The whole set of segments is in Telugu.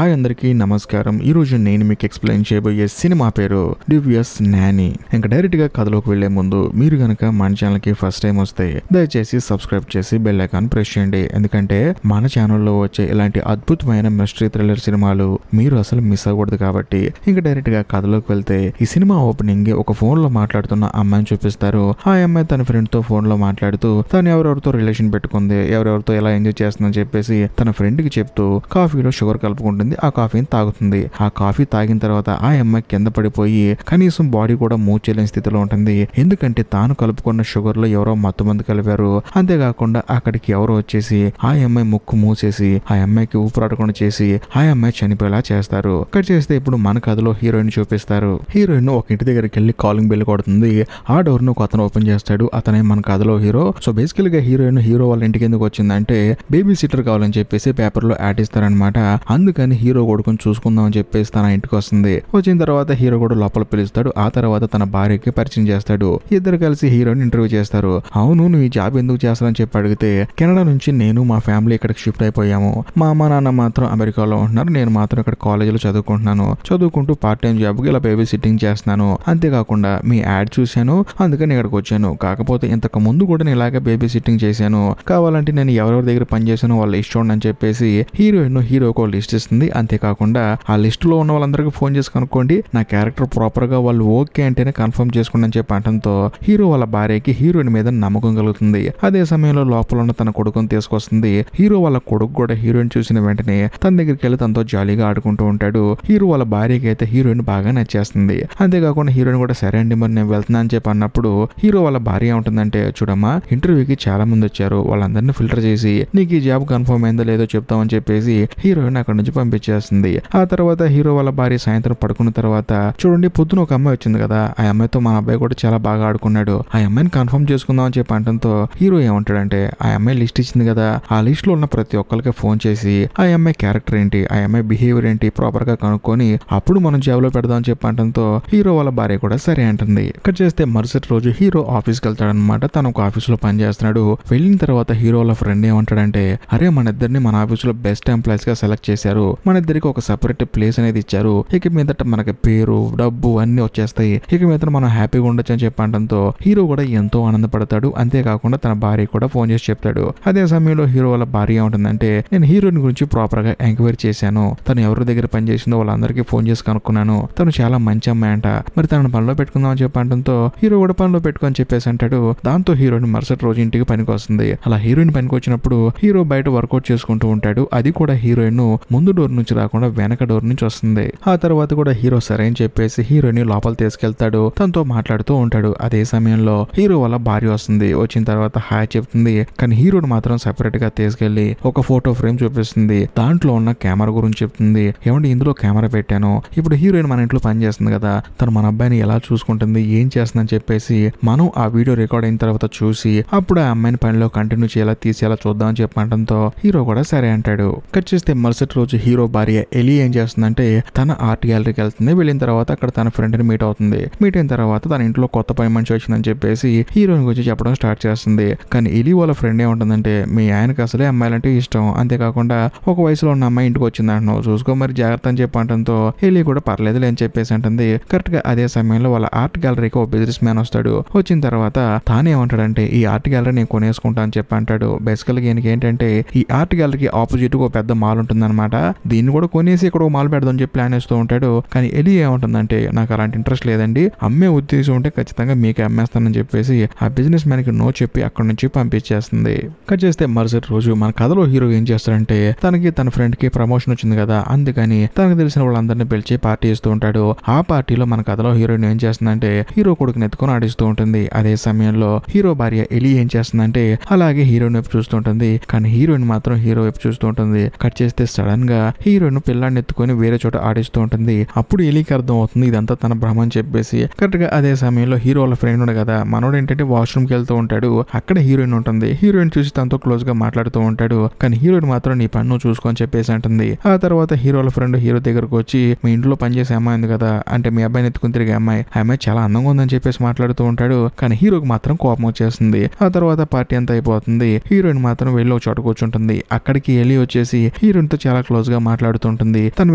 హాయ్ అందరికీ నమస్కారం. ఈరోజు నేను మీకు ఎక్స్ప్లెయిన్ చేయబోయే సినిమా పేరు డివియస్ నానీ. ఇంకా డైరెక్ట్ గా కథలోకి వెళ్లే ముందు మీరు గనక మన ఛానల్ కి ఫస్ట్ టైం వస్తే దయచేసి సబ్స్క్రైబ్ చేసి బెల్ ఐకాన్ ప్రెస్ చేయండి. ఎందుకంటే మన ఛానల్లో వచ్చే ఇలాంటి అద్భుతమైన మిస్టరీ థ్రిల్లర్ సినిమాలు మీరు అసలు మిస్ అవ్వకూడదు. కాబట్టి ఇంకా డైరెక్ట్ గా కథలోకి వెళ్తే ఈ సినిమా ఓపెనింగ్ ఒక ఫోన్ లో మాట్లాడుతున్న అమ్మాయిని చూపిస్తారు. ఆ అమ్మాయి తన ఫ్రెండ్ తో ఫోన్ లో మాట్లాడుతూ తను ఎవరెవరితో రిలేషన్ పెట్టుకుంది, ఎవరెవరితో ఎలా ఎంజాయ్ చేస్తుందని చెప్పేసి తన ఫ్రెండ్ కి చెప్తూ కాఫీలో షుగర్ కలుపుకుంటుంది. ఆ కాఫీని తాగుతుంది. ఆ కాఫీ తాగిన తర్వాత ఆ అమ్మాయి కింద పడిపోయి కనీసం బాడీ కూడా మూవ్ చేయలేని స్థితిలో ఉంటుంది. ఎందుకంటే తాను కలుపుకున్న షుగర్ లో ఎవరో మత్తు మంది కలిపారు. అంతేకాకుండా అక్కడికి ఎవరో వచ్చేసి ఆ అమ్మాయి ముక్కు మూసేసి ఆ అమ్మాయికి ఊపిరాడకుండా చేసి ఆ అమ్మాయి చనిపోయేలా చేస్తారు. కట్ చేస్తే ఇప్పుడు మన కథలో హీరోయిన్ చూపిస్తారు. హీరోయిన్ ఒక ఇంటి దగ్గరికి వెళ్ళి కాలింగ్ బెల్ కొడుతుంది. ఆ డోర్ ను అతను ఓపెన్ చేస్తాడు. అతనే మన కథలో హీరో. సో బేసికల్ గా హీరోయిన్ హీరో వాళ్ళ ఇంటికి ఎందుకు వచ్చిందంటే బేబీ సిటర్ కావాలని చెప్పేసి పేపర్ లో యాడ్ ఇస్తారనమాట. అందుకని హీరో కొడుకుని చూసుకుందాం అని చెప్పేసి తన ఇంటికి వస్తుంది. వచ్చిన తర్వాత హీరో కూడా లోపల పిలుస్తాడు. ఆ తర్వాత తన భార్యకి పరిచయం చేస్తాడు. ఇద్దరు కలిసి హీరోని ఇంటర్వ్యూ చేస్తారు. అవును, నువ్వు ఈ జాబ్ ఎందుకు చేస్తానని చెప్పి అడిగితే కెనడా నుంచి నేను మా ఫ్యామిలీ ఇక్కడికి షిఫ్ట్ అయిపోయాము. మా అమ్మ నాన్న మాత్రం అమెరికాలో ఉంటున్నారు. నేను మాత్రం ఇక్కడ కాలేజీలో చదువుకుంటున్నాను. చదువుకుంటూ పార్ట్ టైం జాబ్ కి ఇలా బేబీ సిట్టింగ్ చేస్తున్నాను. అంతేకాకుండా మీ యాడ్ చూశాను, అందుకని ఇక్కడికి వచ్చాను. కాకపోతే ఇంతకు ముందు కూడా నేను ఇలాగే బేబీ సిట్టింగ్ చేశాను. కావాలంటే నేను ఎవరెవరి దగ్గర పనిచేసానో వాళ్ళ లిస్ట్ చూడండి అని చెప్పేసి హీరోయిన్ హీరోకి లిస్ట్ ఇస్తుంది. అంతేకాకుండా ఆ లిస్ట్ లో ఉన్న వాళ్ళందరికీ ఫోన్ చేసి కనుక్కోండి, నా క్యారెక్టర్ ప్రాపర్ గా వాళ్ళు ఓకే అంటేనే కన్ఫర్మ్ చేసుకోండి అని చెప్పి అనడంతో హీరో వాళ్ళ భార్యకి హీరోయిన్ మీద నమ్మకం కలుగుతుంది. అదే సమయంలో లోపల ఉన్న తన కొడుకుని తీసుకొస్తుంది. హీరో వాళ్ళ కొడుకు కూడా హీరోయిన్ చూసిన వెంటనే తన దగ్గరికి వెళ్ళి తనతో జాలీగా ఆడుకుంటూ ఉంటాడు. హీరో వాళ్ళ భార్యకి అయితే హీరోయిన్ బాగా నచ్చేస్తుంది. అంతేకాకుండా హీరోయిన్ కూడా సరే అండి మరి నేను వెళ్తున్నా అని చెప్పి అన్నప్పుడు హీరో వాళ్ళ భార్య ఉంటుందంటే, చూడమ్మా ఇంటర్వ్యూకి చాలా మంది వచ్చారు, వాళ్ళందరినీ ఫిల్టర్ చేసి నీకు ఈ జాబ్ కన్ఫర్మ్ అయిందో లేదో చెప్తామని చెప్పేసి హీరోయిన్ అక్కడ నుంచి పంపించేస్తుంది. ఆ తర్వాత హీరో వాళ్ళ భార్య సాయంత్రం పడుకున్న తర్వాత చూడండి పొద్దున ఒక అమ్మాయి వచ్చింది కదా, ఆ అమ్మాయితో మన అబ్బాయి కూడా చాలా బాగా ఆడుకున్నాడు, ఆ అమ్మాయిని కన్ఫర్మ్ చేసుకుందాం అని చెప్పి అనడంతో హీరో ఏమంటాడంటే ఆ అమ్మాయి లిస్ట్ ఇచ్చింది కదా, ఆ లిస్ట్ లో ఉన్న ప్రతి ఒక్కరికి ఫోన్ చేసి ఆ అమ్మాయి క్యారెక్టర్ ఏంటి, ఆ అమ్మాయి బిహేవియర్ ఏంటి ప్రాపర్ గా కనుక్కొని అప్పుడు మనం జాబ్ లో పెడదాం అని చెప్పి అనడంతో హీరో వాళ్ళ భార్య కూడా సరే అంటుంది. ఇక్కడ చేస్తే మరుసటి రోజు హీరో ఆఫీస్కి వెళ్తాడనమాట. తను ఒక ఆఫీస్ లో పని చేస్తున్నాడు. వెళ్ళిన తర్వాత హీరో వాళ్ళ ఫ్రెండ్ ఏమంటాడంటే, అరే మన ఇద్దరిని మన ఆఫీస్ లో బెస్ట్ ఎంప్లాయీస్ గా సెలెక్ట్ చేశారు, మన ఇద్దరికి ఒక సెపరేట్ ప్లేస్ అనేది ఇచ్చారు, ఇక మీదట మనకి పేరు డబ్బు అన్ని వచ్చేస్తాయి, ఇక మీద మనం హ్యాపీగా ఉండొచ్చు అని చెప్పడంతో హీరో కూడా ఎంతో ఆనందపడతాడు. అంతేకాకుండా తన భార్య కూడా ఫోన్ చేసి చెప్తాడు. అదే సమయంలో హీరో వాళ్ళ భార్య ఏమంటుందంటే, నేను హీరోయిన్ గురించి ప్రాపర్ గా ఎంక్వైరీ చేశాను, తను ఎవరి దగ్గర పనిచేసిందో వాళ్ళందరికీ ఫోన్ చేసి కనుక్కున్నాను, తను చాలా మంచి అమ్మాయి అంట, మరి తనను పనిలో పెట్టుకుందాం అని చెప్పడంతో హీరో కూడా పనిలో పెట్టుకొని చెప్పేసి అంటాడు. దాంతో హీరోయిన్ మరుసటి రోజు ఇంటికి పనికి వస్తుంది. అలా హీరోయిన్ పనికి వచ్చినప్పుడు హీరో బయట వర్కౌట్ చేసుకుంటూ ఉంటాడు. అది కూడా హీరోయిన్ ముందు డోర్ నుంచి రాకుండా వెనక డోర్ నుంచి వస్తుంది. ఆ తర్వాత కూడా హీరో సరే అని చెప్పేసి హీరోయిన్ లోపల తీసుకెళ్తాడు, తనతో మాట్లాడుతూ ఉంటాడు. అదే సమయంలో హీరో వాళ్ళ భార్య వస్తుంది. వచ్చిన తర్వాత హాయ్ చెప్తుంది. కానీ హీరోని మాత్రం సెపరేట్ గా తీసుకెళ్లి ఒక ఫోటో ఫ్రేమ్ చూపిస్తుంది. దాంట్లో ఉన్న కెమెరా గురించి చెప్తుంది. ఏమంటే ఇందులో కెమెరా పెట్టాను, ఇప్పుడు హీరోయిన్ మన ఇంట్లో పని చేస్తుంది కదా, తను మన అబ్బాయిని ఎలా చూసుకుంటుంది ఏం చేస్తుందని చెప్పేసి మనం ఆ వీడియో రికార్డ్ అయిన తర్వాత చూసి అప్పుడు ఆ అమ్మాయిని పనిలో కంటిన్యూ చేయాలా తీసేలా చూద్దాం అని చెప్పడంతో హీరో కూడా సరే అంటాడు. కట్ చేస్తే మరుసటి రోజు హీరో భార్య ఎలి ఏం చేస్తుందంటే తన ఆర్ట్ గ్యాలరీకి వెళ్తుంది. వెళ్ళిన తర్వాత అక్కడ తన ఫ్రెండ్ ని మీట్ అవుతుంది. మీట్ అయిన తర్వాత తన ఇంట్లో కొత్త పని మనిషి వచ్చిందని చెప్పేసి హీరోయిన్ గురించి చెప్పడం స్టార్ట్ చేస్తుంది. కానీ ఎలి వాళ్ళ ఫ్రెండ్ ఏముంటుందంటే, మీ ఆయనకి అసలే అమ్మాయిలంటే ఇష్టం, అంతేకాకుండా ఒక వయసులో ఉన్న అమ్మాయి ఇంటికి వచ్చింది అంటున్నావు, చూసుకో మరి జాగ్రత్త అని చెప్పడంతో ఎలి కూడా పర్లేదులే అని చెప్పేసి అంటుంది. కరెక్ట్ గా అదే సమయంలో వాళ్ళ ఆర్ట్ గ్యాలరీకి ఒక బిజినెస్ మ్యాన్ వస్తాడు. వచ్చిన తర్వాత తానేమంటాడంటే ఈ ఆర్ట్ గ్యాలరీ నేను కొనేసుకుంటా అని చెప్పి అంటాడు. బేసికల్ గా ఈయనకి ఏంటంటే ఈ ఆర్ట్ గ్యాలరీకి ఆపోజిట్ ఒక పెద్ద మాల్ ఉంటుందన్నమాట, దీన్ని కూడా కొనేసి ఇక్కడ ఒక మాల్ పెడదాం చెప్పి ప్లాన్ వేస్తూ ఉంటాడు. కానీ ఎలి ఏమంటుందంటే నాకు అలాంటి ఇంట్రెస్ట్ లేదండి, అమ్మే ఉద్దేశం ఉంటే ఖచ్చితంగా మీకే అమ్మేస్తానని చెప్పేసి ఆ బిజినెస్ మ్యాన్ కి నో చెప్పి అక్కడ నుంచి పంపించేస్తుంది. కట్ చేస్తే మరుసటి రోజు మన కథలో హీరో ఏం చేస్తాడంటే తనకి తన ఫ్రెండ్ కి ప్రమోషన్ వచ్చింది కదా, అందుకని తనకు తెలిసిన వాళ్ళందరినీ పిలిచి పార్టీ ఇస్తూ ఉంటాడు. ఆ పార్టీలో మన కథలో హీరోయిన్ ఏం చేస్తుందంటే హీరో కొడుకుని ఎత్తుకొని ఆడిస్తూ ఉంటుంది. అదే సమయంలో హీరో భార్య ఎలి ఏం చేస్తుందంటే అలాగే హీరోయిన్ వైపు చూస్తూ ఉంటుంది. కానీ హీరోయిన్ మాత్రం హీరో వైపు చూస్తూ ఉంటుంది. కట్ చేస్తే సడన్ గా హీరోయిన్ పిల్లాన్ని ఎత్తుకొని వేరే చోట ఆడిస్తూ ఉంటుంది. అప్పుడు ఎలికి అర్థం అవుతుంది ఇదంతా తన భ్రమ అని చెప్పేసి. కరెక్ట్ గా అదే సమయంలో హీరో వాళ్ళ ఫ్రెండ్ ఉంది కదా, మనోడు ఏంటంటే వాష్రూమ్ కి వెళ్తూ ఉంటాడు. అక్కడ హీరోయిన్ ఉంటుంది. హీరోయిన్ చూసి తనతో క్లోజ్ గా మాట్లాడుతూ ఉంటాడు. కానీ హీరోయిన్ మాత్రం నీ పన్ను చూసుకొని చెప్పేసి అంటుంది. ఆ తర్వాత హీరో వాళ్ళ ఫ్రెండ్ హీరో దగ్గరకు వచ్చి మీ ఇంట్లో పనిచేసే అమ్మాయి ఉంది కదా, అంటే మీ అబ్బాయిని ఎత్తుకుని తిరిగే అమ్మాయి, ఆ అమ్మాయి చాలా అందంగా ఉందని చెప్పేసి మాట్లాడుతూ ఉంటాడు. కానీ హీరోకి మాత్రం కోపం వచ్చేస్తుంది. ఆ తర్వాత పార్టీ అంతా అయిపోతుంది. హీరోయిన్ మాత్రం వెళ్ళి ఒక చోట కూర్చుంటుంది. అక్కడికి ఎలి వచ్చేసి హీరోయిన్ తో చాలా క్లోజ్ గా మాట్లాడుతుంటుంది, తన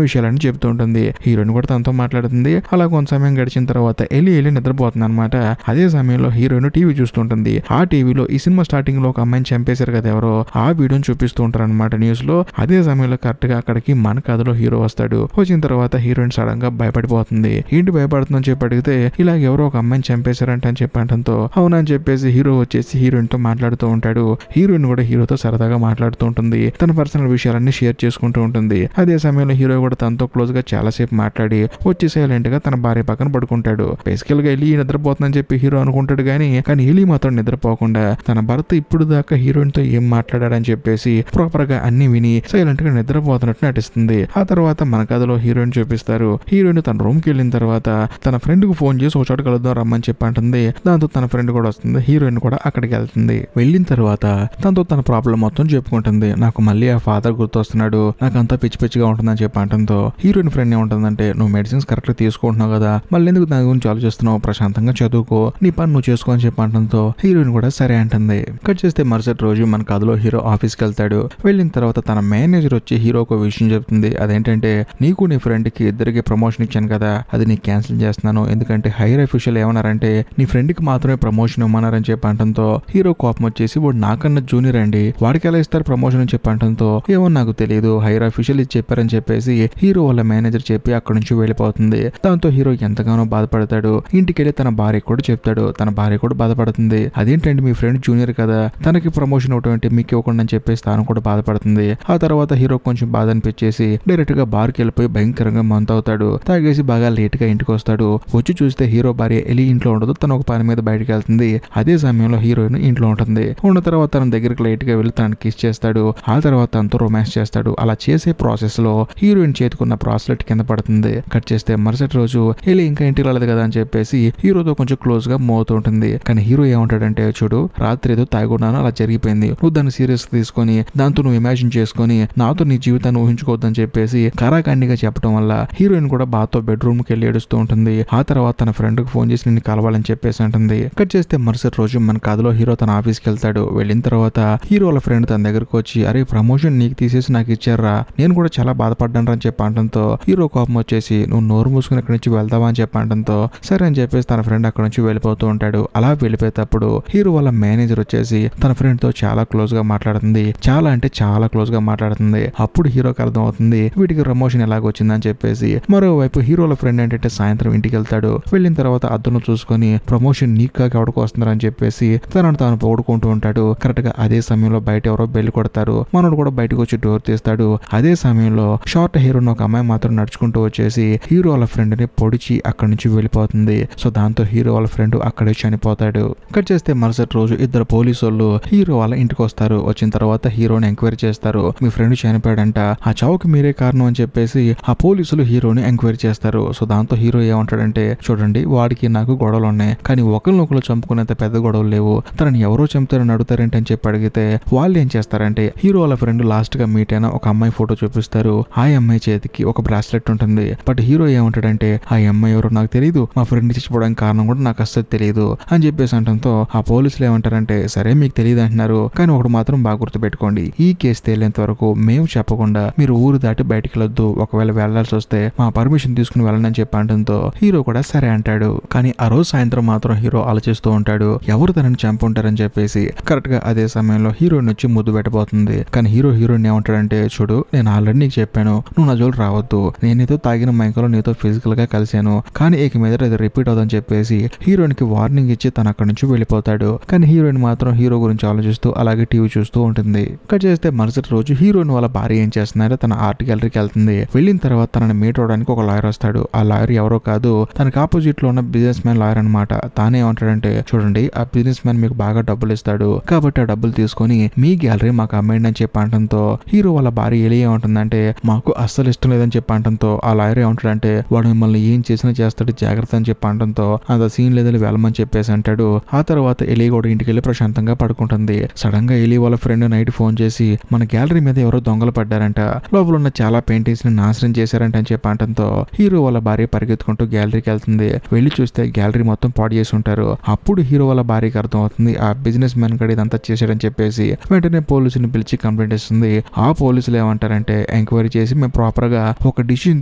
విషయాలని చెప్తూ ఉంటుంది. హీరోయిన్ కూడా తనతో మాట్లాడుతుంది. అలా కొంత సమయం గడిచిన తర్వాత ఎలి నిద్రపోతుంది అనమాట. అదే సమయంలో హీరోయిన్ టీవీ చూస్తుంటుంది. ఆ టీవీలో ఈ సినిమా స్టార్టింగ్ లో ఒక అమ్మాయిని చంపేశారు కదా ఎవరో, ఆ వీడియోని చూపిస్తూ ఉంటారు అనమాట న్యూస్ లో. అదే సమయంలో కరెక్ట్ గా అక్కడికి మన కథలో హీరో వస్తాడు. వచ్చిన తర్వాత హీరోయిన్ సడన్ గా భయపడిపోతుంది. ఏంటి భయపడుతుందని చెప్పి అడిగితే ఇలా ఎవరో ఒక అమ్మాయిని చంపేశారంట అని చెప్పడంతో అవునని చెప్పేసి హీరో వచ్చేసి హీరోయిన్ తో మాట్లాడుతూ ఉంటాడు. హీరోయిన్ కూడా హీరోతో సరదాగా మాట్లాడుతూ ఉంటుంది. తన పర్సనల్ విషయాలన్నీ షేర్ చేసుకుంటూ ఉంటుంది. అదే సమయంలో హీరో కూడా తనతో క్లోజ్ గా చాలా సేపు మాట్లాడి వచ్చి సైలెంట్ గా తన భార్య పక్కన పడుకుంటాడు. బేసికల్ గా ఎలి నిద్రపోతుందని చెప్పి హీరో అనుకుంటాడు కానీ ఎలి మాత్రం నిద్రపోకుండా తన భర్త ఇప్పుడు దాకా హీరోయిన్ తో ఏం మాట్లాడాడని చెప్పేసి ప్రాపర్ గా అన్ని విని సైలెంట్ గా నిద్రపోతున్నట్టు నటిస్తుంది. ఆ తర్వాత మన కథలో హీరోయిన్ చూపిస్తారు. హీరోయిన్ తన రూమ్ కి వెళ్ళిన తర్వాత తన ఫ్రెండ్ కు ఫోన్ చేసి ఒక చోట కలుద్దాం రమ్మని చెప్పి అంటుంది. దాంతో తన ఫ్రెండ్ కూడా వస్తుంది. హీరోయిన్ కూడా అక్కడికి వెళ్తుంది. వెళ్ళిన తర్వాత తనతో తన ప్రాబ్లం మొత్తం చెప్పుకుంటుంది. నాకు మళ్ళీ ఆ ఫాదర్ గుర్తొస్తున్నాడు, నాకు అంతా పిచ్చి పిచ్చిగా ఉంటుందని చెప్పి అంటంతో హీరోయిన్ ఫ్రెండ్ ఏముంటుందంటే నువ్వు మెడిసిన్స్ కరెక్ట్ గా తీసుకుంటున్నావు కదా, మళ్ళీ ఎందుకు దాని గురించి ఆలోచిస్తున్నావు, ప్రశాంతంగా చదువుకో, నీ పని నువ్వు చేసుకో అని చెప్పి అంటంతో హీరోయిన్ కూడా సరే అంటుంది. కట్ చేస్తే మరుసటి రోజు మన కథలో హీరో ఆఫీస్కి వెళ్తాడు. వెళ్ళిన తర్వాత తన మేనేజర్ వచ్చి హీరోకి ఒక విషయం చెప్తుంది. అదేంటంటే నీకు నీ ఫ్రెండ్ కి ఇద్దరికి ప్రమోషన్ ఇచ్చాను కదా, అది నీకు క్యాన్సిల్ చేస్తున్నాను. ఎందుకంటే హైర్ అఫీషియల్ ఏమన్నారంటే నీ ఫ్రెండ్ కి మాత్రమే ప్రమోషన్ ఇవ్వమన్నారని చెప్పి అంటంతో హీరో కోపం వచ్చేసి వాడు నాకన్నా జూనియర్ అండి, వాడికి ఎలా ఇస్తారు ప్రమోషన్ అని చెప్పి అంటంతో ఏమో నాకు తెలియదు, హైర్ అఫీషియల్ ఇది చెప్పారని చెప్పేసి హీరో వాళ్ళ మేనేజర్ చెప్పి అక్కడి నుంచి వెళ్ళిపోతుంది. దాంతో హీరో ఎంతగానో బాధపడతాడు. ఇంటికి వెళ్ళి తన భార్య కూడా చెప్తాడు. తన భార్య కూడా బాధపడుతుంది. అదేంటండి మీ ఫ్రెండ్ జూనియర్ కదా, తనకి ప్రమోషన్ ఇవ్వటం మీకు ఇవ్వకుండా అని చెప్పేసి తాను కూడా బాధపడుతుంది. ఆ తర్వాత హీరో కొంచెం బాధ అనిపించేసి డైరెక్ట్ గా బార్కి వెళ్ళిపోయి భయంకరంగా మంత్ అవుతాడు. తాగేసి బాగా లేట్ గా ఇంటికి వస్తాడు. వచ్చి చూస్తే హీరో భార్య ఎలి ఇంట్లో ఉండదు. తను ఒక పని మీద బయటకు వెళ్తుంది. అదే సమయంలో హీరోయిన్ ఇంట్లో ఉంటుంది. ఉన్న తర్వాత తన దగ్గరికి లైట్ గా వెళ్ళి తనని కిస్ చేస్తాడు. ఆ తర్వాత తనతో రొమాన్స్ చేస్తాడు. అలా చేసే ప్రాసెస్ లో హీరోయిన్ చేతుకున్న బ్రాస్లెట్ కింద పడుతుంది. కట్ చేస్తే మరుసటి రోజు ఎలి ఇంకా ఇంటికి రాలేదు కదా అని చెప్పేసి హీరోతో కొంచెం క్లోజ్ గా మూవ్ అవుతుంటుంది. కానీ హీరో ఏమంటాడంటే చూడు, రాత్రి ఏదో తాగున్నాను, అలా జరిగిపోయింది, నువ్వు దాన్ని సీరియస్ తీసుకొని దాంతో నువ్వు ఇమాజిన్ చేసుకొని నాతో నీ జీవితాన్ని ఊహించుకోవద్దని చెప్పేసి కరాఖండిగా చెప్పడం వల్ల హీరోయిన్ కూడా బాతో బెడ్రూమ్ కి వెళ్ళి ఏడుస్తూ ఉంటుంది. ఆ తర్వాత తన ఫ్రెండ్ కు ఫోన్ చేసి నిన్ను కలవాలని చెప్పేసి అంటుంది. కట్ చేస్తే మరుసటి రోజు మన కథలో హీరో తన ఆఫీస్కి వెళ్తాడు. వెళ్ళిన తర్వాత హీరో వాళ్ళ ఫ్రెండ్ తన దగ్గరకు వచ్చి అరే ప్రమోషన్ నీకు తీసేసి నాకు ఇచ్చారా, నేను కూడా చాలా బాధపడ్డాను అని చెప్పి అంటంతో హీరో కోపం వచ్చేసి నువ్వు నోరు మూసుకుని అక్కడి నుంచి వెళ్తావా అని చెప్పి అంటంతో సరే అని చెప్పేసి తన ఫ్రెండ్ అక్కడ నుంచి వెళ్ళిపోతూ ఉంటాడు. అలా వెళ్ళిపోయేటప్పుడు హీరో వాళ్ళ మేనేజర్ వచ్చేసి తన ఫ్రెండ్ తో చాలా క్లోజ్ గా మాట్లాడుతుంది. చాలా అంటే చాలా క్లోజ్ గా మాట్లాడుతుంది. అప్పుడు హీరోకి అర్థం అవుతుంది వీటికి ప్రమోషన్ ఎలాగొచ్చిందని చెప్పేసి. మరోవైపు హీరోల ఫ్రెండ్ ఏంటంటే సాయంత్రం ఇంటికి వెళ్తాడు. వెళ్ళిన తర్వాత అద్దంలో చూసుకొని ప్రమోషన్ నీకు ఎవరికి వస్తున్నారని చెప్పేసి తనను తాను పొగుడుకుంటూ ఉంటాడు. కరెక్ట్ గా అదే సమయంలో బయట ఎవరో బెల్ కొడతారు. మనోడు కూడా బయటకు వచ్చి డోర్ తీస్తాడు. అదే సమయంలో షార్ట్ హెయిర్ ఉన్న ఒక అమ్మాయి మాత్రం నడుచుకుంటూ వచ్చేసి హీరో వాళ్ళ ఫ్రెండ్ ని పొడిచి అక్కడి నుంచి వెళ్ళిపోతుంది. సో దాంతో హీరో వాళ్ళ ఫ్రెండ్ అక్కడే చనిపోతాడు. కట్ చేస్తే మరుసటి రోజు ఇద్దరు పోలీసు వాళ్ళు హీరో వాళ్ళ ఇంటికి వస్తారు. వచ్చిన తర్వాత హీరోని ఎంక్వైరీ చేస్తారు. మీ ఫ్రెండ్ చనిపోయాడంట, ఆ చావుకి మీరే కారణం అని చెప్పేసి ఆ పోలీసులు హీరోని ఎంక్వైరీ చేస్తారు. సో దాంతో హీరో ఏమంటాడంటే చూడండి వాడికి నాకు గొడవలు ఉన్నాయి, కానీ ఒకరినొకరు చంపుకునేంత పెద్ద గొడవలు లేవు, తనని ఎవరో చంపుతారని అడుగుతారేంటి అని చెప్పి అడిగితే వాళ్ళు ఏం చేస్తారంటే హీరో వాళ్ళ ఫ్రెండ్ లాస్ట్ గా మీట్ అయిన ఒక అమ్మాయి ఫోటో చూపిస్తారు. ఆ అమ్మాయి చేతికి ఒక బ్రాస్లెట్ ఉంటుంది. బట్ హీరో ఏమంటాడంటే ఆ అమ్మాయి ఎవరో నాకు తెలియదు, మా ఫ్రెండ్ చచ్చిపోవడానికి కారణం కూడా నాకు అస్సలు తెలియదు అని చెప్పేసి అంటంతో ఆ పోలీసులు ఏమంటారంటే సరే మీకు తెలియదు అంటున్నారు, కానీ ఒకటి మాత్రం బాగా గుర్తుపెట్టుకోండి, ఈ కేసు తేలేంత వరకు మేము చెప్పకుండా మీరు ఊరు దాటి బయటికి వెళ్ళొద్దు, ఒకవేళ వెళ్లాల్సి వస్తే మా పర్మిషన్ తీసుకుని వెళ్ళండి అని చెప్పి అంటంతో హీరో కూడా సరే అంటాడు. కానీ ఆ రోజు సాయంత్రం మాత్రం హీరో ఆలోచిస్తూ ఉంటాడు ఎవరు తనని చంపుంటారని చెప్పేసి. కరెక్ట్ గా అదే సమయంలో హీరోయిన్ వచ్చి ముద్దు పెట్టబోతుంది. కానీ హీరోయిన్ ఏమంటాడంటే చూడు నేను ఆల్రెడీ నీకు చెప్పాను నువ్వు నా జోలు రావద్దు, నేను నీతో తాగిన మైకంలో నీతో ఫిజికల్ గా కలిశాను, కానీ ఇక మీద ఇది రిపీట్ అవుదని చెప్పేసి హీరోయిన్ కి వార్నింగ్ ఇచ్చి తన అక్కడి నుంచి వెళ్ళిపోతాడు. కానీ హీరోయిన్ మాత్రం హీరో గురించి ఆలోచిస్తూ అలాగే టీవీ చూస్తూ ఉంటుంది. కట్ చేస్తే మరుసటి రోజు హీరోయిన్ వాళ్ళ భార్య ఏం చేస్తున్నారో తన ఆర్ట్ గ్యాలరీకి వెళ్తుంది. వెళ్ళిన తర్వాత తనని మీట్ అవడానికి ఒక లాయర్ వస్తాడు. ఆ లాయర్ ఎవరో కాదు, తనకి ఆపోజిట్ లో ఉన్న బిజినెస్ మ్యాన్ లాయర్ అనమాట. తానే ఏమంటాడంటే చూడండి ఆ బిజినెస్ మ్యాన్ మీకు బాగా డబ్బులు ఇస్తాడు, కాబట్టి ఆ డబ్బులు తీసుకొని మీ గ్యాలరీ మాకు అమ్మేయండి అని చెప్పి అంటంతో హీరో వాళ్ళ భార్య ఎలి ఏమంటుందంటే మాకు అస్సలు ఇష్టం లేదని చెప్పి అంటంతో ఆ లాయర్ ఏమంటాడంటే వాడు మిమ్మల్ని ఏం చేసినా చేస్తాడు జాగ్రత్త అని చెప్పి అంటంతో అంత సీన్ లేదని వెళ్ళమని చెప్పేసి అంటాడు. ఆ తర్వాత ఎలి కూడా ఇంటికి వెళ్ళి ప్రశాంతంగా పడుకుంటుంది. సడన్ గా ఎలి వాళ్ళ ఫ్రెండ్ నైట్ ఫోన్ చేసి మన గ్యాలరీ మీద ఎవరో దొంగలు పడ్డారంట, లోపల ఉన్న చాలా పెయింటింగ్స్ ని నాశనం చేశారంట అని చెప్పి అంటంతో హీరో వాళ్ళ భార్య పరిగెత్తుకుంటూ గ్యాలరీకి వెళ్తుంది. వెళ్ళి చూస్తే గ్యాలరీ మొత్తం పాడు చేసి ఉంటారు. అప్పుడు హీరో వాళ్ళ భార్యకి అర్థం అవుతుంది ఆ బిజినెస్ మ్యాన్ గడి ఇదంతా చేశాడని చెప్పేసి వెంటనే పోలీసుని పిలిచి కంప్లైంట్ ఇస్తుంది. ఆ పోలీసులు ఏమంటారంటే ఎంక్వైరీ చేసి మేము ప్రాపర్ గా ఒక డిసిషన్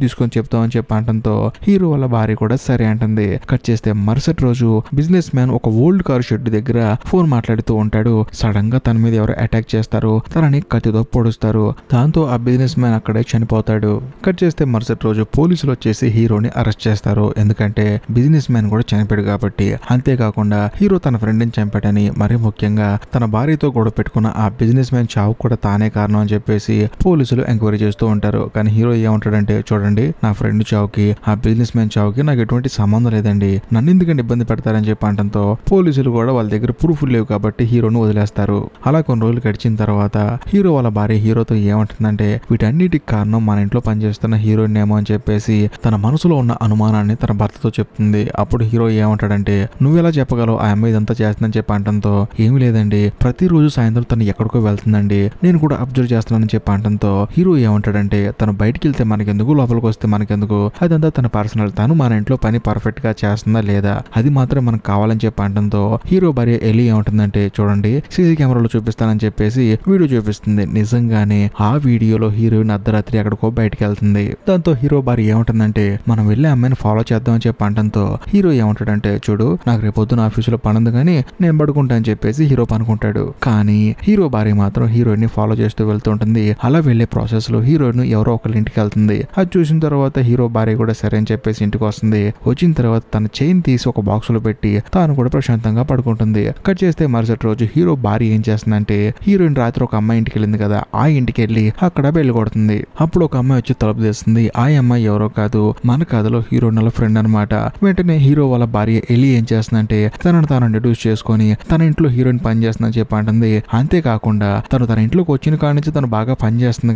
తీసుకొని చెప్తామని చెప్పి అనడంతో హీరో వాళ్ళ భార్య కూడా సరే అంటుంది. కట్ చేస్తే మరుసటి రోజు బిజినెస్ మ్యాన్ ఒక ఓల్డ్ కార్ షెడ్ దగ్గర ఫోన్ మాట్లాడుతూ ఉంటాడు. సడన్ గా తన మీద ఎవరు అటాక్ చేస్తారు, తనని కత్తితో పొడుస్తారు. దాంతో ఆ బిజినెస్ మ్యాన్ అక్కడే చనిపోతాడు. కట్ చేస్తే మరుసటి రోజు పోలీసులు వచ్చేసి హీరోని అరెస్ట్ చేస్తారు. ఎందుకంటే బిజినెస్ మ్యాన్ కూడా చనిపోయాడు కాబట్టి. అంతేకాకుండా హీరో తన ఫ్రెండ్ ని చంపాడని, మరీ ముఖ్యంగా తన భార్యతో గొడవ పెట్టుకున్న ఆ బిజినెస్ మ్యాన్ చావు కూడా తానే కారణం అని చెప్పేసి పోలీసులు ఎంక్వైరీ చేస్తూ ఉంటారు. కానీ హీరో ఏమంటాడంటే, చూడండి నా ఫ్రెండ్ చావుకి ఆ బిజినెస్ మ్యాన్ చావుకి నాకు ఎటువంటి సంబంధం లేదండి, నన్ను ఎందుకంటే ఇబ్బంది పెడతారని చెప్పి అనడంతో పోలీసులు కూడా వాళ్ళ దగ్గర ప్రూఫ్లు లేవు కాబట్టి హీరోను వదిలేస్తారు. అలా కొన్ని రోజులు గడిచిన తర్వాత హీరో వాళ్ళ భార్య హీరోతో ఏమంటుందంటే, వీటన్నిటికి కారణం మన ఇంట్లో పనిచేస్తున్న హీరోయిన్ ఏమో అని చెప్పేసి తన మనసులో ఉన్న అనుమానాన్ని తన భర్తతో చెప్తుంది. అప్పుడు హీరో ఏమంటాడంటే, నువ్వెలా చెప్పగలవు ఆ అమ్మాయి ఇదంతా చేస్తుందని చెప్పి అనడంతో, ఏమీ లేదండి ప్రతిరోజు సాయంత్రం తను ఎక్కడికో వెళ్తుందండి, నేను కూడా అబ్జర్వ్ చేస్తున్నానని చెప్పి అనడంతో హీరో ఏమంటాడంటే, తను బయటికి వెళ్తే మనకెందుకు, లోపలికి వస్తే మనకెందుకు, అదంతా తన పర్సనల్, తను మన ఇంట్లో పని పర్ఫెక్ట్ గా చేస్తుందా లేదా అది మాత్రం మనకు కావాలని చెప్పి అనడంతో హీరో భార్య ఎలి ఏమంటుందంటే, చూడండి సీసీ కెమెరాలో చూపిస్తానని చెప్పేసి వీడియో చూపిస్తుంది. నిజంగానే ఆ వీడియోలో హీరోయిన్ అర్ధరాత్రి ఎక్కడికో బయటికి వెళ్తుంది. దాంతో హీరో భార్య ఏమంటుందంటే, మనం వెళ్ళి అమ్మాయిని ఫాలో చేద్దాం అని చెప్పి అనడంతో హీరో ఏమంటాడంటే, చూడు నాకు రేపొద్దున ఆఫీసులో పని ఉంది కానీ నేను పడుకుంటా అని చెప్పేసి హీరో పనుకుంటాడు. కానీ హీరో భార్య మాత్రం హీరోయిన్ ని ఫాలో చేస్తూ వెళ్తుంటుంది. అలా వెళ్లే ప్రాసెస్ లో హీరోయిన్ ఎవరో ఒకళ్ళ ఇంటికి వెళ్తుంది. అది చూసిన తర్వాత హీరో భార్య కూడా సరే అని చెప్పేసి ఇంటికి వస్తుంది. వచ్చిన తర్వాత తన చైన్ తీసి ఒక బాక్స్ లో పెట్టి తాను కూడా ప్రశాంతంగా పడుకుంటుంది. కట్ చేస్తే మరుసటి రోజు హీరో భార్య ఏం చేస్తుందంటే, హీరోయిన్ రాత్రి ఒక అమ్మాయి ఇంటికి వెళ్ళింది కదా, ఆ ఇంటికి వెళ్ళి అక్కడ బెల్ కొడుతుంది. అప్పుడు ఒక అమ్మాయి వచ్చి తలుపు తీస్తుంది. ఆ అమ్మాయి ఎవరో కాదు, మన కథలో హీరోయిన్ వాళ్ళ ఫ్రెండ్ అనమాట. వెంటనే హీరో వాళ్ళ భార్య ఎలి ఏం చేస్తుందంటే, తనను తాను ఇంట్రడ్యూస్ చేసుకొని తన ఇంట్లో హీరోయిన్ పని చేస్తుందని చెప్పి అంటుంది. అంతేకాకుండా తన ఇంట్లోకి వచ్చిన కాడి నుంచి తను బాగా పని చేస్తుంది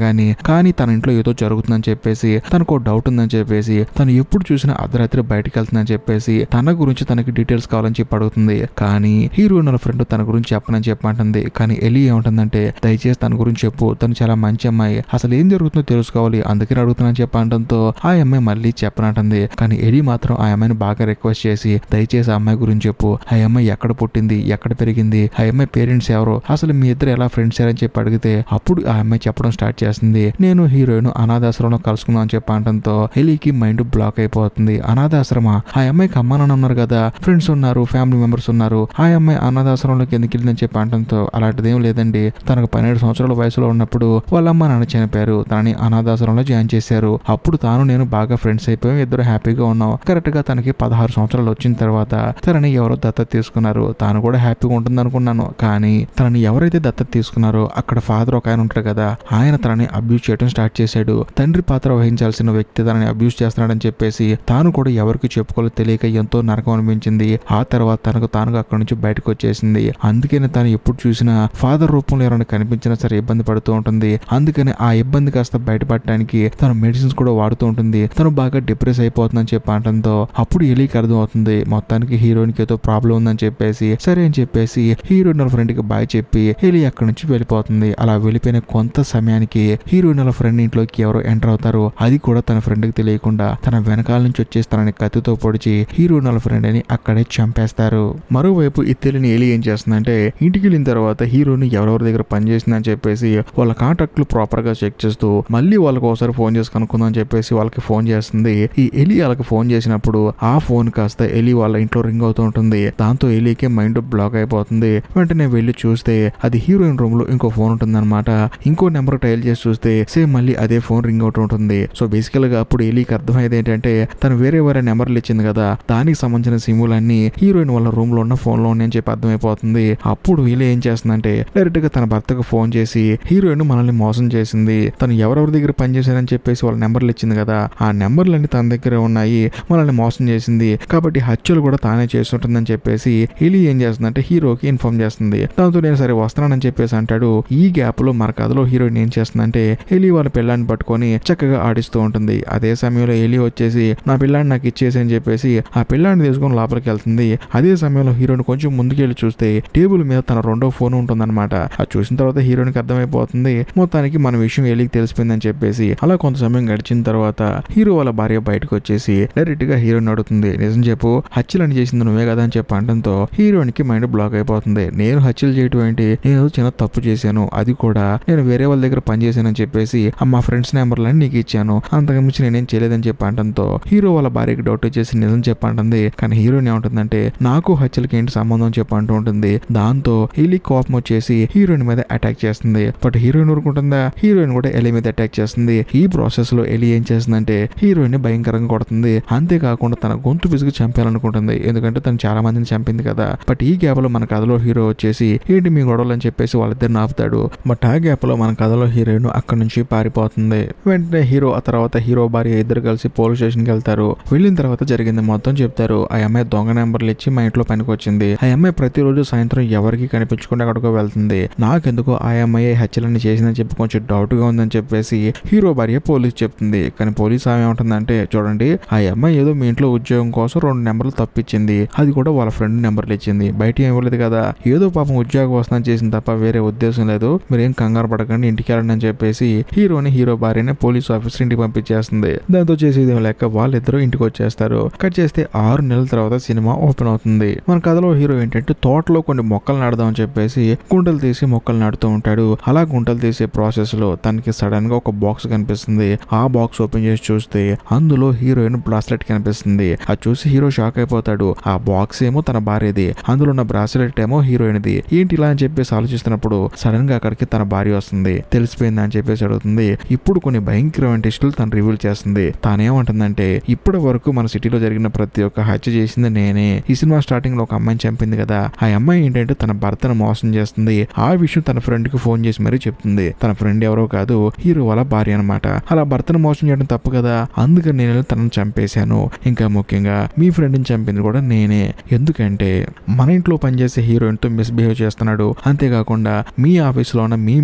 కానీ తన ఇంట్లో ఏదో జరుగుతుందని చెప్పేసి తనకు డౌట్ ఉందని చెప్పేసి తను ఎప్పుడు చూసినా అర్ధరాత్రి బయటకు వెళ్తుందని చెప్పేసి తన గురించి తనకి డీటెయిల్స్ కావాలని చెప్పి అడుగుతుంది. కానీ హీరోయిన్ వాళ్ళ ఫ్రెండ్ తన గురించి చెప్పనని చెప్పంటుంది. కానీ ఎలి ఏమంటుందంటే, దయచేసి తన గురించి చెప్పు, తను చాలా మంచి అమ్మాయి, అసలు ఏం జరుగుతుందో తెలుసుకోవాలి, అందుకని అడుగుతున్నాను చెప్పడంతో ఆ అమ్మాయి మళ్ళీ చెప్పనంటుంది. కానీ ఎలి మాత్రం ఆ అమ్మాయిని బాగా రిక్వెస్ట్ చేసి, దయచేసి ఆ అమ్మాయి గురించి చెప్పు, ఆ అమ్మాయి ఎక్కడ పుట్టింది, ఎక్కడ పెరిగింది, ఆ అమ్మాయి పేరెంట్స్ ఎవరు, అసలు మీ ఇద్దరు ఎలా ఫ్రెండ్స్ అని చెప్పి అడిగితే అప్పుడు ఆ అమ్మాయి చెప్పడం స్టార్ట్ చేస్తుంది, నేను హీరోయిన్ అనాథాశ్రమంలో కలుసుకుందాం అని చెప్పి అనడంతో ఎలికి మైండ్ బ్లాక్ అయిపోతుంది. అనాథాశ్రమ, ఆ అమ్మాయికి అమ్మ నాన్న ఉన్నారు కదా, ఫ్రెండ్స్ ఉన్నారు, ఫ్యామిలీ మెంబర్స్ ఉన్నారు, ఆ అమ్మాయి అనాథాశ్రమంలోకి ఎందుకు వెళ్ళిందని చెప్పి అనడంతో అలాంటిదేం లేదండి, తనకు 12 సంవత్సరాల వయసులో ఉన్నప్పుడు వాళ్ళ అమ్మ నాన్న చనిపోయారు, తనని అనాథాశ్రమంలో జాయిన్ చేశారు, అప్పుడు తాను నేను బాగా ఫ్రెండ్స్ అయిపోయాం, ఇద్దరు హ్యాపీగా ఉన్నాం. కరెక్ట్ గా తనకి 16 సంవత్సరాలు వచ్చిన తర్వాత తనని ఎవరో దత్తత తీసుకున్నారు, తాను కూడా హ్యాపీగా ఉంటుంది అనుకున్నాను. కానీ తనని ఎవరైతే దత్తత తీసుకున్నారో అక్కడ ఫాదర్ ఒక ఆయన ఉంటారు కదా, ఆయన తనని అబ్యూజ్ చేయడం స్టార్ట్ చేశాడు. తండ్రి పాత్ర వహించాల్సిన వ్యక్తి తనని అబ్యూజ్ చేస్తున్నాడని చెప్పేసి తాను కూడా ఎవరికి చెప్పుకోవాలో తెలియక ఎంతో నరకం అనిపించింది. ఆ తర్వాత తనకు తానుగా అక్కడి నుంచి బయటకు వచ్చేసింది. అందుకని తను ఎప్పుడు చూసినా ఫాదర్ రూపంలో ఎవరైనా కనిపించినా సరే ఇబ్బంది పడుతూ ఉంటుంది. అందుకని ఆ ఇబ్బంది కాస్త బయటపడటానికి తను మెడిసిన్స్ కూడా వాడుతూ ఉంటుంది. తను బాగా డిప్రెస్ అయిపోతుందని చెప్పి అనడంతో అప్పుడు ఎలికి అర్థం అవుతుంది, మొత్తానికి హీరోయిన్ కి ఏదో ప్రాబ్లం ఉందని చెప్పేసి సరే అని చెప్పేసి హీరోయిన్ వాళ్ళ ఫ్రెండ్ కి బాయ్ చెప్పి ఎలి అక్కడి నుంచి వెళ్ళిపోతుంది. అలా వెళ్ళిపోయిన కొంత సమయానికి హీరోయిన్ వాళ్ళ ఫ్రెండ్ ఇంట్లోకి ఎవరో ఎంటర్ అవుతారు. అది కూడా తన ఫ్రెండ్ కి తెలియకుండా తన వెనకాల నుంచి వచ్చేసి తనని కత్తితో పొడిచి హీరోయిన్ వాళ్ళ ఫ్రెండ్ అని అక్కడే చంపేస్తారు. మరోవైపు ఈ తెలియని ఎలి ఏం చేస్తుందంటే, ఇంటికి వెళ్ళిన తర్వాత హీరోయిన్ ఎవరెవరి దగ్గర పనిచేసిందని చెప్పేసి వాళ్ళ కాంటాక్ట్లు ప్రాపర్ గా చెక్ చేస్తూ మళ్ళీ వాళ్ళకి ఒకసారి ఫోన్ చేసి కనుక్కుందాం అని చెప్పేసి వాళ్ళకి ఫోన్ చేస్తుంది. ఈ ఎలి వాళ్ళకి ఫోన్ చేసినప్పుడు ఆ ఫోన్ కాస్త ఎలి వాళ్ళ ఇంట్లో రింగ్ అవుతూ ఉంటుంది. దాంతో ఎలికి మైండ్ బ్లాక్ అయిపోతుంది. వెంటనే వెళ్ళి చూస్తే అది హీరోయిన్ రూమ్ లో ఇంకో ఫోన్ ఉంటుంది అనమాట. ఇంకో నెంబర్ టైల్ చేసి చూస్తే సేమ్ మళ్ళీ అదే ఫోన్ రింగ్ అవుతూ ఉంటుంది. సో బేసికల్ గా అప్పుడు ఎలికి అర్థమైంది ఏంటంటే, తను వేరే నెంబర్లు ఇచ్చింది కదా, దానికి సంబంధించిన సిమ్ములన్నీ హీరోయిన్ వాళ్ళ రూమ్ లో ఉన్న ఫోన్ లో ఉన్నాయని చెప్పి అర్థమైపోతుంది. అప్పుడు ఎలి ఏం చేస్తుందంటే, డైరెక్ట్ గా తన భర్తకు ఫోన్ చేసి హీరోయిన్ మనల్ని మోసం చేసింది, తను ఎవరెవరి దగ్గర పనిచేశారని చెప్పేసి వాళ్ళ నెంబర్లు ఇచ్చింది కదా, ఆ నెంబర్లన్నీ తన దగ్గర ఉన్నాయి, మనల్ని మోసం చేసింది కాబట్టి హత్యలు కూడా తానే చేస్తుంటుందని చెప్పేసి ఎలి ఏం చేస్తుందంటే హీరోకి ఇన్ఫార్మ్ చేస్తుంది. దాంతో నేను సరే వస్తున్నానని చెప్పేసి అంటాడు. ఈ గ్యాప్ లో మన కథలో హీరోయిన్ ఏం చేస్తుందంటే, ఎలి వాళ్ళ పిల్లాన్ని పట్టుకొని చక్కగా ఆడిస్తూ ఉంటుంది. అదే సమయంలో ఎలి వచ్చేసి నా పిల్లాన్ని నాకు ఇచ్చేసి అని చెప్పేసి ఆ పిల్లాన్ని తీసుకొని లోపలికి వెళ్తుంది. అదే సమయంలో హీరోయిన్ కొంచెం ముందుకెళ్ళి చూస్తే టేబుల్ మీద తన రెండో ఫోన్ ఉంటుందన్నమాట. అది చూసిన తర్వాత హీరోయిన్ కి అర్థమైపోతుంది, మొత్తానికి మన విషయం ఎలికి తెలిసిపోయిందని చెప్పేసి. అలా కొంత సమయం గడిచిన తర్వాత హీరో వాళ్ళ భార్య బయటకు వచ్చేసి డైరెక్ట్ గా హీరోయిన్ అడుగుతుంది, నిజం చెప్పు, హత్యలని చేసింది నువ్వే కదా అని చెప్పి అనడంతో హీరోయిన్ కి మైండ్ బ్లాక్ అయిపోతుంది. నేను హత్యలు చేయటం ఏంటి, నేను చిన్న తప్పు చేశాను, అది కూడా నేను వేరే వాళ్ళ దగ్గర పనిచేశానని చెప్పేసి మా ఫ్రెండ్స్ నెంబర్లని నీకు ఇచ్చాను, అంతకుమించి నేనేం చేయలేదని చెప్పి అనడంతో హీరో వాళ్ళ భార్యకి డౌట్ వచ్చేసి నిజం చెప్పంటుంది. కానీ హీరోయిన్ ఏమంటుందంటే నాకు హత్యలకి ఏంటి సంబంధం చెప్పి అంటూ ఉంటుంది. దాంతో ఎలి కోపం వచ్చేసి హీరోయిన్ మీద అటాక్ చేస్తుంది. But heroine ఊరుకుంటుందా? హీరోయిన్ కూడా ఎలి మీద అటాక్ చేస్తుంది. ఈ ప్రాసెస్ లో ఎలి ఏం చేస్తుందంటే హీరోయిన్ ని భయంకరంగా కొడుతుంది. అంతేకాకుండా తన గొంతు పిసికి చంపాలనుకుంటుంది, ఎందుకంటే తను చాలా మందిని చంపింది కదా. బట్ ఈ గ్యాప్ లో మన కథలో హీరో వచ్చేసి ఏంటి మీ గొడవలు అని చెప్పేసి వాళ్ళిద్దరిని ఆపుతాడు. బట్ ఆ గ్యాప్ లో మన కథలో హీరోయిన్ అక్కడి నుంచి పారిపోతుంది. వెంటనే హీరో ఆ తర్వాత హీరో భార్య ఇద్దరు కలిసి పోలీస్ స్టేషన్ కి వెళ్తారు. వెళ్ళిన తర్వాత జరిగింది మొత్తం చెప్తారు. ఆ అమ్మాయి దొంగ నెంబర్లు ఇచ్చి మా ఇంట్లో పనికి వచ్చింది. ఆ అమ్మాయి ప్రతిరోజు సాయంత్రం ఎవరికి కనిపించకుండా అక్కడికో వెళ్తుంది. నాకెందుకో ఆ అమ్మాయి హత్యలన్నీ చేసిందని చెప్పి కొంచెం డౌట్ గా ఉందని చెప్పేసి హీరో భార్య పోలీస్ చెప్తుంది. కానీ పోలీస్ ఆమె ఏమంటుందంటే చూడండి, ఆ అమ్మాయి ఏదో మీ ఇంట్లో ఉద్యోగం కోసం 2 నెంబర్లు తప్పించింది, అది కూడా వాళ్ళ ఫ్రెండ్ నెంబర్లు ఇచ్చింది, బయట ఏం ఇవ్వలేదు కదా, ఏదో పాపం ఉద్యోగం వస్తుందని చేసింది తప్ప వేరే ఉద్దేశం లేదు, మీరేం కంగారు పడకండి ఇంటికి వెళ్ళండి అని చెప్పేసి హీరో భార్యనే పోలీస్ ఆఫీసర్ ఇంటికి పంపించేస్తుంది. దాంతో చేసేది లెక్క వాళ్ళిద్దరూ ఇంటికి వచ్చేస్తారు. కట్ చేస్తే 6 నెలల తర్వాత సినిమా ఓపెన్ అవుతుంది. మన కథలో హీరో ఏంటంటే తోటలో కొన్ని మొక్కలు నాడదాం అని చెప్పేసి గుంటలు తీసి మొక్కలు నాటుతూ ఉంటాడు. అలా గుంటలు తీసే ప్రాసెస్ లో తనకి సడన్ గా ఒక బాక్స్ కనిపిస్తుంది. ఆ బాక్స్ ఓపెన్ చేసి చూస్తే అందులో హీరోయిన్ బ్రాస్లెట్ కనిపిస్తుంది. అది చూసి హీరో షాక్ అయిపోతాడు. ఆ బాక్స్ ఏమో తన భార్యది, అందులో ఉన్న బ్రాస్లెట్ ఏమో హీరోయిన్ది. ఏంటి ఇలా అని చెప్పేసి ఆలోచిస్తున్నప్పుడు సడన్ గా అక్కడికి తన భార్య వస్తుంది. తెలిసిపోయింది అని చెప్పేసి అడుగుతుంది. ఇప్పుడు కొన్ని భయంకరమైన టెస్టులు తను రివీల్ చేస్తుంది. తానేమంటుందంటే ఇప్పటి వరకు మన సిటీలో జరిగిన ప్రతి ఒక్క హత్య చేసింది నేనే. ఈ సినిమా స్టార్టింగ్ లో ఒక అమ్మాయిని చంపింది కదా, ఆ అమ్మాయి ఏంటంటే తన భర్తను మోసం చేస్తుంది. ఆ విషయం తన ఫ్రెండ్ కి ఫోన్ చేసి మరీ చెప్తుంది. తన ఫ్రెండ్ ఎవరో కాదు, హీరో వాళ్ళ భార్య అనమాట. అలా భర్తను మోసం చేయడం తప్పు కదా, అందుకని నేను తనను చంపేశాను. ఇంకా ముఖ్యంగా మీ ఫ్రెండ్ని చంపింది కూడా నేనే, ఎందుకంటే మన ఇంట్లో పనిచేసే హీరోయిన్ తో మిస్బిహేవ్ చేస్తున్నాడు, అంతేకాకుండా మీ ఆఫీస్ లో ఉన్న మీ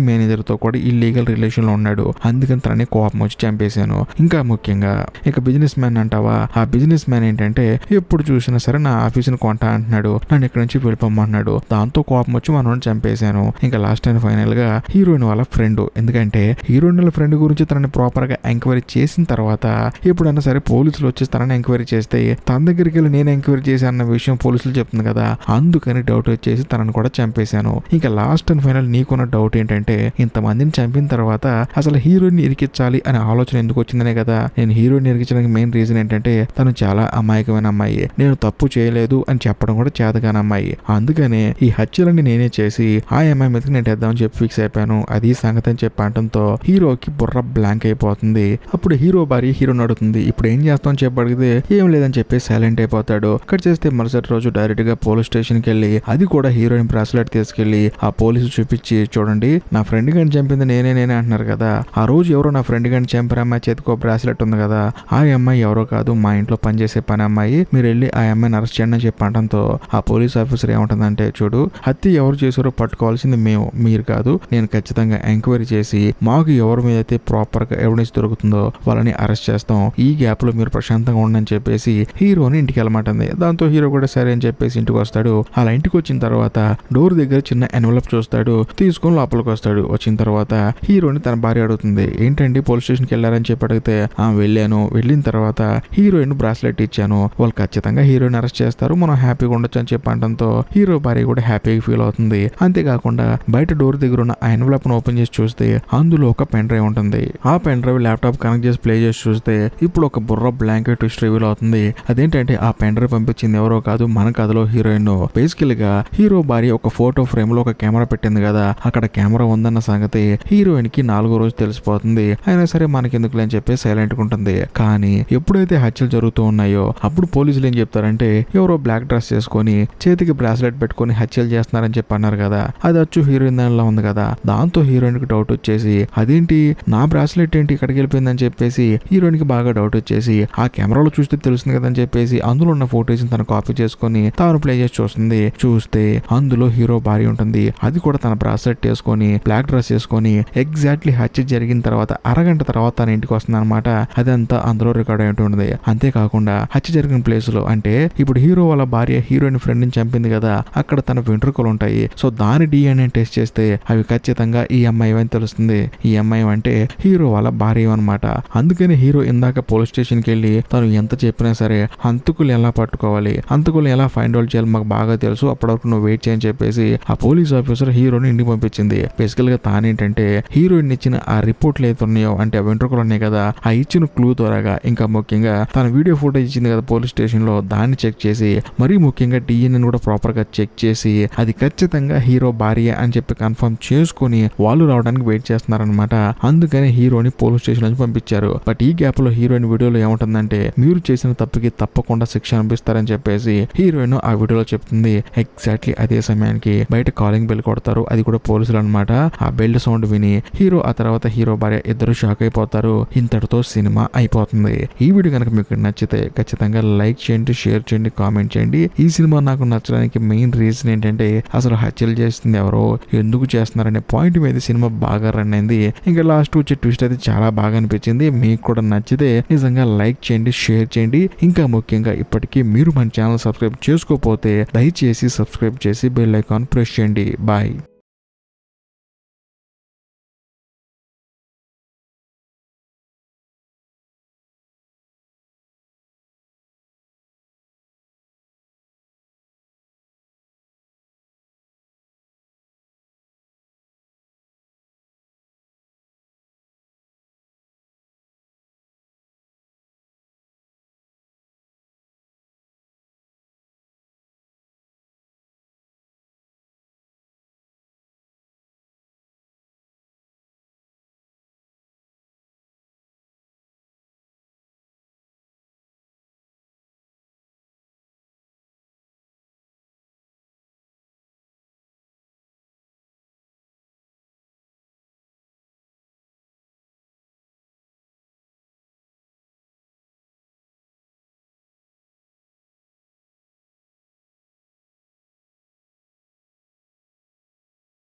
మేనేజర్ తో కూడా ఇల్లీగల్ రిలేషన్ లో ఉన్నాడు, అందుకని తనని కోపం వచ్చి చంపేశాను. ఇంకా ముఖ్యంగా ఇక బిజినెస్ మ్యాన్ అంటావా, ఆ బిజినెస్ మ్యాన్ ఏంటంటే ఎప్పుడు చూసినా సరే నా ఆఫీస్ని కొంటా అంటున్నాడు, నన్ను ఇక్కడ నుంచి వెళ్ళిపోమన్నాడు, దాంతో కోపం వచ్చి మనోని చంపేశాను. ఇంకా లాస్ట్ అండ్ ఫైనల్ గా హీరోయిన్ వాళ్ళ ఫ్రెండ్, ఎందుకంటే హీరోయిన్ వాళ్ళ ఫ్రెండ్ గురించి తనని ప్రాపర్ గా ఎంక్వైరీ చేసిన తర్వాత ఎప్పుడైనా సరే పోలీసులు వచ్చి తనని ఎంక్వైరీ చేస్తే తన దగ్గరికి వెళ్ళి నేను ఎంక్వైరీ చేశాను అన్న విషయం పోలీసులు చెప్తుంది కదా, అందుకని డౌట్ వచ్చేసి తనని కూడా చంపేశాను. ఇంకా లాస్ట్ అండ్ ఫైనల్ నీకున్న డౌట్ ఏంటంటే ఇంతమందిని చంపిన తర్వాత అసలు హీరోయిన్ ఇరికించాలి అనే ఆలోచన ఎందుకు వచ్చిందనే కదా. నేను హీరోయిన్ ఇరికించడానికి మెయిన్ రీజన్ ఏంటంటే తను చాలా అమాయకమైన అమ్మాయి, నేను తప్పు చేయలేదు అని చెప్పడం కూడా చేతగాని అమ్మాయి, అందుకనే ఈ హత్యలన్నీ నేనే చేసి ఆ అమ్మాయి మీదకి నేను తెద్దామని చెప్పి ఫిక్స్ అయిపోయాను, అది సంగతి అని చెప్పి అనడంతో హీరోకి బుర్ర బ్లాంక్ అయిపోతుంది. అప్పుడు హీరో భార్య హీరోని అడుగుతుంది ఇప్పుడు ఏం చేస్తామని చెప్పి అడిగితే ఏం లేదని చెప్పి సైలెంట్ అయిపోతాడు. కట్ చేస్తే మరుసటి రోజు డైరెక్ట్ గా పోలీస్ స్టేషన్ కి వెళ్ళి అది కూడా హీరోయిన్ బ్రాస్లెట్ తీసుకెళ్లి ఆ పోలీసు చూపించి చూడండి నా ఫ్రెండ్ గారిని చంపింది నేనే అంటున్నారు కదా, ఆ రోజు ఎవరో నా ఫ్రెండ్ గారిని చంపారు, అమ్మాయి చేతికో బ్రాస్లెట్ ఉంది కదా, ఆ అమ్మాయి ఎవరో కాదు మా ఇంట్లో పనిచేసే పని అమ్మాయి, మీరు వెళ్ళి ఆ అమ్మాయిని అరెస్ట్ చేయండి అని చెప్పి అనడంతో ఆ పోలీస్ ఆఫీసర్ ఏమంటుందంటే చూడు హత్య ఎవరు చేసారో పట్టుకోవాల్సింది మేము, మీరు కాదు, నేను ఖచ్చితంగా ఎంక్వైరీ చేసి మాకు ఎవరి మీద అయితే ప్రాపర్ గా ఎవిడెన్స్ దొరుకుతుందో వాళ్ళని అరెస్ట్ చేస్తాం, ఈ గ్యాప్ లో మీరు ప్రశాంతంగా ఉండని చెప్పేసి హీరోని ఇంటికి వెళ్ళమంటుంది. దాంతో హీరో కూడా సరే అని చెప్పేసి ఇంటికి వస్తాడు. అలా ఇంటికి వచ్చిన తర్వాత డోర్ దగ్గర చిన్న ఎన్వలప్ చూస్తాడు, తీసుకొని లోపలికి వస్తాడు. వచ్చిన తర్వాత హీరోని తన భార్య అడుగుతుంది ఏంటండి పోలీస్ స్టేషన్కి వెళ్ళారని చెప్పి అడిగితే వెళ్ళాను, వెళ్ళిన తర్వాత హీరోయిన్ బ్రాస్లెట్ ఇచ్చాను, వాళ్ళు ఖచ్చితంగా హీరోయిన్ అరెస్ట్ చేస్తారు, మనం హ్యాపీగా ఉండొచ్చు అని చెప్పి అనడంతో హీరో భార్య కూడా హ్యాపీగా ఫీల్ అవుతుంది. అంతేకాకుండా బయట డోర్ దగ్గర ఉన్న ఆ ఎన్వలప్ ను ఓపెన్ చేసి చూస్తే అందులో ఒక పెన్ డ్రైవ్ ఉంటుంది. ఆ పెన్ డ్రైవ్ ల్యాప్టాప్ కనెక్ట్ చేసి ప్లే చేసి చూస్తే ఇప్పుడు ఒక బుర్ర బ్లాంకెట్ ట్విస్ట్ రివీల్ అవుతుంది. అదేంటంటే ఆ పెన్ డ్రైవ్ పంపించింది ఎవరో కాదు మన కథలో హీరోయిన్. బేసికల్ గా హీరో భార్య ఒక ఫోటో ఫ్రేమ్ లో ఒక కెమెరా పెట్టింది కదా, అక్కడ కెమెరా ఉందన్న సంగతి హీరోయిన్ కి 4వ రోజు తెలిసిపోతుంది. అయినా సరే మనకెందుకులే అని చెప్పి సైలెంట్ గా ఉంటుంది. కానీ ఎప్పుడైతే హత్యలు జరుగుతూ ఉన్నాయో అప్పుడు పోలీసులు ఏం చెప్తారంటే ఎవరో బ్లాక్ డ్రెస్ చేసుకొని చేతికి బ్రాస్లెట్ పెట్టుకొని హత్యలు చేస్తున్నారని చెప్పి అన్నారు కదా, అది అచ్చు హీరోయిన్ దానిలో ఉంది కదా. దాంతో హీరోయిన్ కి డౌట్ వచ్చేసి అదేంటి నా బ్రాస్లెట్ ఏంటి ఇక్కడికి వెళ్ళిపోయిందని చెప్పేసి హీరోయిన్ కి బాగా డౌట్ వచ్చేసి ఆ కెమెరాలో చూస్తే తెలుస్తుంది కదని చెప్పేసి అందులో ఉన్న ఫోటోస్ తను కాపీ చేసుకొని తాను ప్లే చేసి చూస్తుంది. చూస్తే అందులో హీరో భార్య ఉంటుంది, అది కూడా తన బ్రాస్లెట్ వేసుకొని బ్లాక్ డ్రెస్ వేసుకొని ఎగ్జాక్ట్లీ హత్య జరిగిన తర్వాత అరగంట తర్వాత తన ఇంటికి వస్తుంది అనమాట. అదంతా అందులో రికార్డ్ అయి ఉంటుంది. అంతేకాకుండా హత్య జరిగిన ప్లేస్ లో అంటే ఇప్పుడు హీరో వాళ్ళ భార్య హీరోయిన్ ఫ్రెండ్ ని చంపింది కదా, అక్కడ తన వెంట్రుకలు ఉంటాయి. సో దాని DNA టెస్ట్ చేస్తే అవి ఖచ్చితంగా ఈ అమ్మాయి అని తెలుస్తుంది. ఈ అమ్మాయి అంటే హీరో వాళ్ళ భార్య అనమాట. అందుకని హీరో ఇందాక పోలీస్ స్టేషన్ కి వెళ్ళి తను ఎంత చెప్పినా సరే హంతకులు ఎలా పట్టుకోవాలి, హంతకులు ఎలా ఫైండ్ అవుట్ చేయాలి మాకు బాగా తెలుసు, అప్పటివరకు నువ్వు వెయిట్ చేయని చెప్పేసి ఆ పోలీస్ ఆఫీసర్ హీరోని ఇంటికి పంపించింది. బేసికల్ గా తానేంటంటే హీరోయిన్ ఇచ్చిన ఆ రిపోర్ట్లు అయితే ఉన్నాయో అంటే వెంట్రుకలు ఉన్నాయి కదా, ఆ ఇచ్చిన క్లూ ద్వారాగా ఇంకా ముఖ్యంగా తన వీడియో ఫోటేజ్ ఇచ్చింది కదా పోలీస్ స్టేషన్ లో, దాన్ని చెక్ చేసి మరీ ముఖ్యంగా డిఎన్ఏ కూడా ప్రాపర్ గా చెక్ చేసి అది ఖచ్చితంగా హీరో భార్య అని చెప్పి కన్ఫర్మ్ చేసుకుని వాళ్ళు రావడానికి వెయిట్ చేస్తున్నారనమాట. అందుకని హీరోని పోలీస్ స్టేషన్ నుంచి పంపించారు. బట్ ఈ గ్యాప్ లో హీరోయిన్ వీడియోలో ఏముంటుందంటే మీరు చేసిన తప్పుకి తప్పకుండా శిక్ష అనిపిస్తారని చెప్పేసి హీరోయిన్ ఆ వీడియోలో చెప్తుంది. ఎగ్జాక్ట్లీ అదే సమయానికి బయట కాలింగ్ బెల్ కొడతారు, అది కూడా పోలీసులు అనమాట. ఆ బెల్ సౌండ్ విని హీరో ఆ తర్వాత హీరో భార్య ఇద్దరు షాక్ అయిపోతారు. ఇంతటితో సినిమా అయిపోతుంది. ఈ వీడియో కనుక మీకు నచ్చితే ఖచ్చితంగా లైక్ చేయండి, షేర్ చేయండి, కామెంట్ చేయండి. ఈ సినిమా నాకు నచ్చడానికి మెయిన్ రీజన్ ఏంటంటే అసలు హత్యలు చేస్తుంది ఎవరో, ఎందుకు చేస్తున్నారనే పాయింట్ మీద సినిమా బాగా రన్ అయింది. ఇంకా లాస్ట్ వచ్చే ట్విస్ట్ అయితే చాలా బాగా అనిపించింది. మీకు కూడా నచ్చితే నిజంగా లైక్ చేయండి, షేర్ చేయండి. ఇంకా ముఖ్యంగా ఇప్పటికీ మీరు మన ఛానల్ సబ్స్క్రైబ్ చేసుకోకపోతే దయచేసి సబ్స్క్రైబ్ చేసి బెల్ ఐకాన్ ప్రెస్ చేయండి. బాయ్.